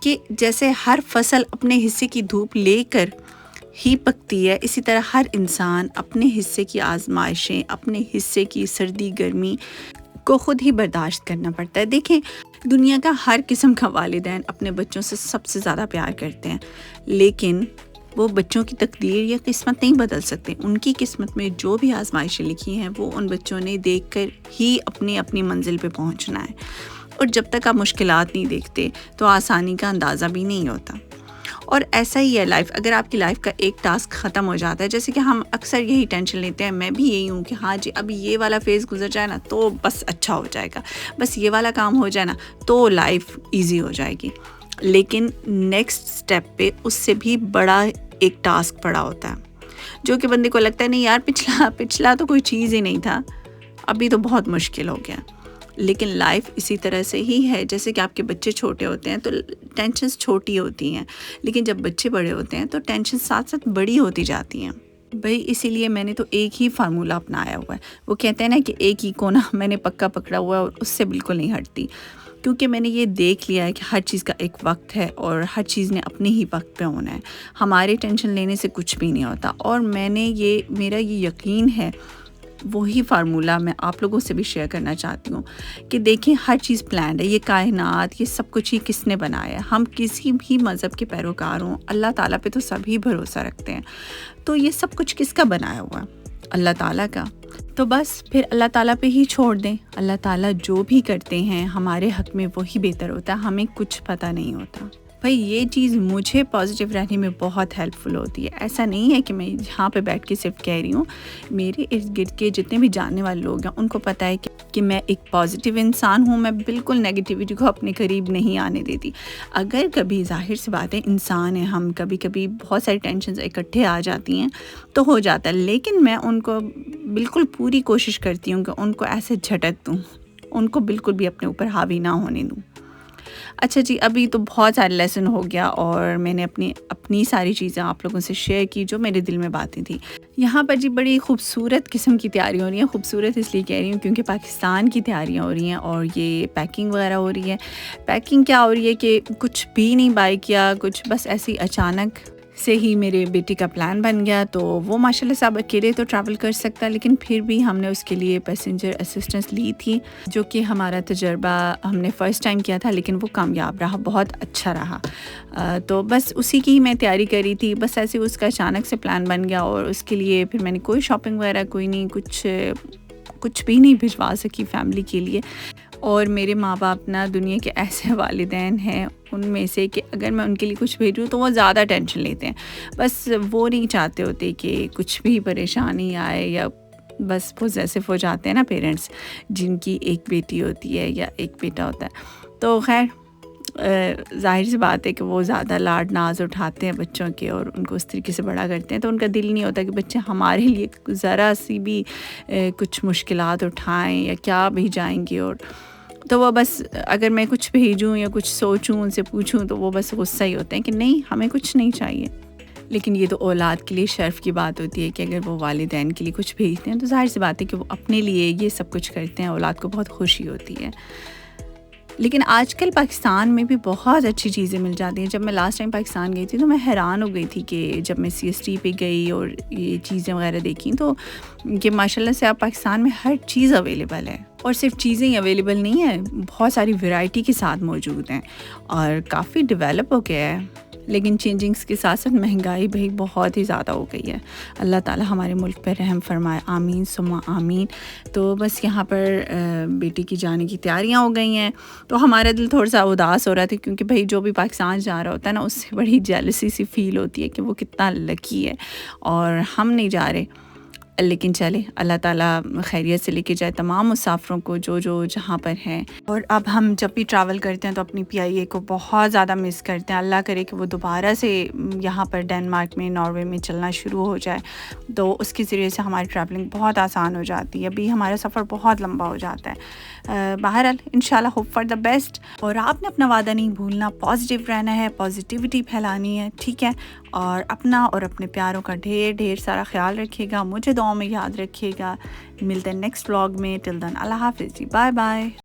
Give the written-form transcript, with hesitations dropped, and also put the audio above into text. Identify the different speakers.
Speaker 1: کہ جیسے ہر فصل اپنے حصے کی دھوپ لے کر ہی پکتی ہے، اسی طرح ہر انسان اپنے حصے کی آزمائشیں، اپنے حصے کی سردی گرمی کو خود ہی برداشت کرنا پڑتا ہے۔ دیکھیں، دنیا کا ہر قسم کا والدین اپنے بچوں سے سب سے زیادہ پیار کرتے ہیں، لیکن وہ بچوں کی تقدیر یا قسمت نہیں بدل سکتے۔ ان کی قسمت میں جو بھی آزمائشیں لکھی ہیں وہ ان بچوں نے دیکھ کر ہی اپنی منزل پہ پہنچنا ہے، اور جب تک آپ مشکلات نہیں دیکھتے تو آسانی کا اندازہ بھی نہیں ہوتا۔ اور ایسا ہی ہے لائف، اگر آپ کی لائف کا ایک ٹاسک ختم ہو جاتا ہے، جیسے کہ ہم اکثر یہی ٹینشن لیتے ہیں، میں بھی یہی ہوں کہ ہاں جی ابھی یہ والا فیز گزر جائے نا تو بس اچھا ہو جائے گا، بس یہ والا کام ہو جائے نا تو لائف ایزی ہو جائے گی، لیکن نیکسٹ سٹیپ پہ اس سے بھی بڑا ایک ٹاسک پڑا ہوتا ہے، جو کہ بندے کو لگتا ہے نہیں یار پچھلا تو کوئی چیز ہی نہیں تھا، ابھی تو بہت مشکل ہو گیا۔ لیکن لائف اسی طرح سے ہی ہے، جیسے کہ آپ کے بچے چھوٹے ہوتے ہیں تو ٹینشنز چھوٹی ہوتی ہیں، لیکن جب بچے بڑے ہوتے ہیں تو ٹینشن ساتھ ساتھ بڑی ہوتی جاتی ہیں۔ بھئی اسی لیے میں نے تو ایک ہی فارمولہ اپنایا ہوا ہے، وہ کہتے ہیں نا کہ ایک ہی کونا میں نے پکا پکڑا ہوا ہے اور اس سے بالکل نہیں ہٹتی، کیونکہ میں نے یہ دیکھ لیا ہے کہ ہر چیز کا ایک وقت ہے اور ہر چیز نے اپنے ہی وقت پہ ہونا ہے، ہمارے ٹینشن لینے سے کچھ بھی نہیں ہوتا۔ اور میرا یہ یقین ہے، وہی فارمولہ میں آپ لوگوں سے بھی شیئر کرنا چاہتی ہوں کہ دیکھیں ہر چیز پلانڈ ہے، یہ کائنات، یہ سب کچھ ہی کس نے بنایا ہے۔ ہم کسی بھی مذہب کے پیروکار ہوں، اللہ تعالیٰ پہ تو سبھی بھروسہ رکھتے ہیں، تو یہ سب کچھ کس کا بنایا ہوا ہے؟ اللہ تعالیٰ کا۔ تو بس پھر اللہ تعالیٰ پہ ہی چھوڑ دیں، اللہ تعالیٰ جو بھی کرتے ہیں ہمارے حق میں وہی بہتر ہوتا ہے، ہمیں کچھ پتہ نہیں ہوتا۔ بھائی یہ چیز مجھے پازیٹیو رہنے میں بہت ہیلپ فل ہوتی ہے۔ ایسا نہیں ہے کہ میں یہاں پہ بیٹھ کے صرف کہہ رہی ہوں، میرے ارد گرد کے جتنے بھی جاننے والے لوگ ہیں ان کو پتہ ہے کہ میں ایک پازیٹیو انسان ہوں، میں بالکل نیگیٹیوٹی کو اپنے قریب نہیں آنے دیتی۔ اگر کبھی ظاہر سی بات ہے انسان ہیں ہم، کبھی بہت ساری ٹینشنز اکٹھے آ جاتی ہیں تو ہو جاتا ہے، لیکن میں ان کو بالکل پوری کوشش کرتی ہوں کہ ان کو ایسے جھٹک دوں، ان کو بالکل بھی اپنے اوپر حاوی نہ ہونے دوں۔ اچھا جی، ابھی تو بہت سارے لیسن ہو گیا اور میں نے اپنی ساری چیزیں آپ لوگوں سے شیئر کی جو میرے دل میں باتیں تھیں۔ یہاں پر جی بڑی خوبصورت قسم کی تیاریاں ہو رہی ہیں، خوبصورت اس لیے کہہ رہی ہوں کیونکہ پاکستان کی تیاریاں ہو رہی ہیں اور یہ پیکنگ وغیرہ ہو رہی ہے۔ پیکنگ کیا ہو رہی ہے کہ کچھ بھی نہیں بائی کیا، کچھ بس ایسی اچانک سے ہی میرے بیٹی کا پلان بن گیا، تو وہ ماشاءاللہ سے اب اکیلے تو ٹریول کر سکتا ہے، لیکن پھر بھی ہم نے اس کے لیے پیسنجر اسسٹنس لی تھی، جو کہ ہمارا تجربہ ہم نے فرسٹ ٹائم کیا تھا لیکن وہ کامیاب رہا، بہت اچھا رہا۔ تو بس اسی کی ہی میں تیاری کری تھی، بس ایسے اس کا اچانک سے پلان بن گیا اور اس کے لیے پھر میں نے کوئی شاپنگ وغیرہ کوئی نہیں، کچھ بھی نہیں بھجوا سکی فیملی کے لیے۔ اور میرے ماں باپ نا دنیا کے ایسے والدین ہیں ان میں سے کہ اگر میں ان کے لیے کچھ بھیجوں تو وہ زیادہ ٹینشن لیتے ہیں، بس وہ نہیں چاہتے ہوتے کہ کچھ بھی پریشانی آئے، یا بس پوزیسو ہو جاتے ہیں نا پیرنٹس جن کی ایک بیٹی ہوتی ہے یا ایک بیٹا ہوتا ہے۔ تو خیر ظاہر سی بات ہے کہ وہ زیادہ لاڈ ناز اٹھاتے ہیں بچوں کے اور ان کو اس طریقے سے بڑا کرتے ہیں، تو ان کا دل نہیں ہوتا کہ بچے ہمارے لیے ذرا سی بھی کچھ مشکلات اٹھائیں یا کیا بھی جائیں گے، اور تو وہ بس اگر میں کچھ بھیجوں یا کچھ سوچوں ان سے پوچھوں تو وہ بس غصہ ہی ہوتے ہیں کہ نہیں ہمیں کچھ نہیں چاہیے۔ لیکن یہ تو اولاد کے لیے شرف کی بات ہوتی ہے کہ اگر وہ والدین کے لیے کچھ بھیجتے ہیں تو ظاہر سی بات ہے کہ وہ اپنے لیے یہ سب کچھ کرتے ہیں، اولاد کو بہت خوشی ہوتی ہے۔ لیکن آج کل پاکستان میں بھی بہت اچھی چیزیں مل جاتی ہیں۔ جب میں لاسٹ ٹائم پاکستان گئی تھی تو میں حیران ہو گئی تھی کہ جب میں CST پہ گئی اور یہ چیزیں وغیرہ دیکھیں تو کہ ماشاءاللہ سے اب پاکستان میں ہر چیز اویلیبل ہے، اور صرف چیزیں ہی اویلیبل نہیں ہیں، بہت ساری ورائٹی کے ساتھ موجود ہیں اور کافی ڈیولپ ہو گیا ہے۔ لیکن چینجنگز کے ساتھ ساتھ مہنگائی بھی بہت ہی زیادہ ہو گئی ہے۔ اللہ تعالیٰ ہمارے ملک پہ رحم فرمائے، آمین ثم آمین۔ تو بس یہاں پر بیٹی کی جانے کی تیاریاں ہو گئی ہیں، تو ہمارا دل تھوڑا سا اداس ہو رہا تھا کیونکہ بھائی جو بھی پاکستان جا رہا ہوتا ہے نا اس سے بڑی جیلسی سی فیل ہوتی ہے کہ وہ کتنا لکی ہے اور ہم نہیں جا رہے۔ لیکن چلے اللہ تعالیٰ خیریت سے لے کے جائے تمام مسافروں کو جو جہاں پر ہیں۔ اور اب ہم جب بھی ٹریول کرتے ہیں تو اپنی PIA کو بہت زیادہ مس کرتے ہیں۔ اللہ کرے کہ وہ دوبارہ سے یہاں پر ڈینمارک میں، ناروے میں چلنا شروع ہو جائے تو اس کے ذریعے سے ہماری ٹریولنگ بہت آسان ہو جاتی ہے۔ ابھی ہمارا سفر بہت لمبا ہو جاتا ہے۔ بہرحال انشاءاللہ ہوپ فار دا بیسٹ، اور آپ نے اپنا وعدہ نہیں بھولنا، پازیٹیو رہنا ہے، پازیٹیوٹی پھیلانی ہے، ٹھیک ہے؟ اور اپنا اور اپنے پیاروں کا ڈھیر سارا خیال رکھیے گا، مجھے دعاؤں میں یاد رکھیے گا۔ ملتے ہیں نیکسٹ ولاگ میں، ٹل دن اللہ حافظ جی، بائے بائے۔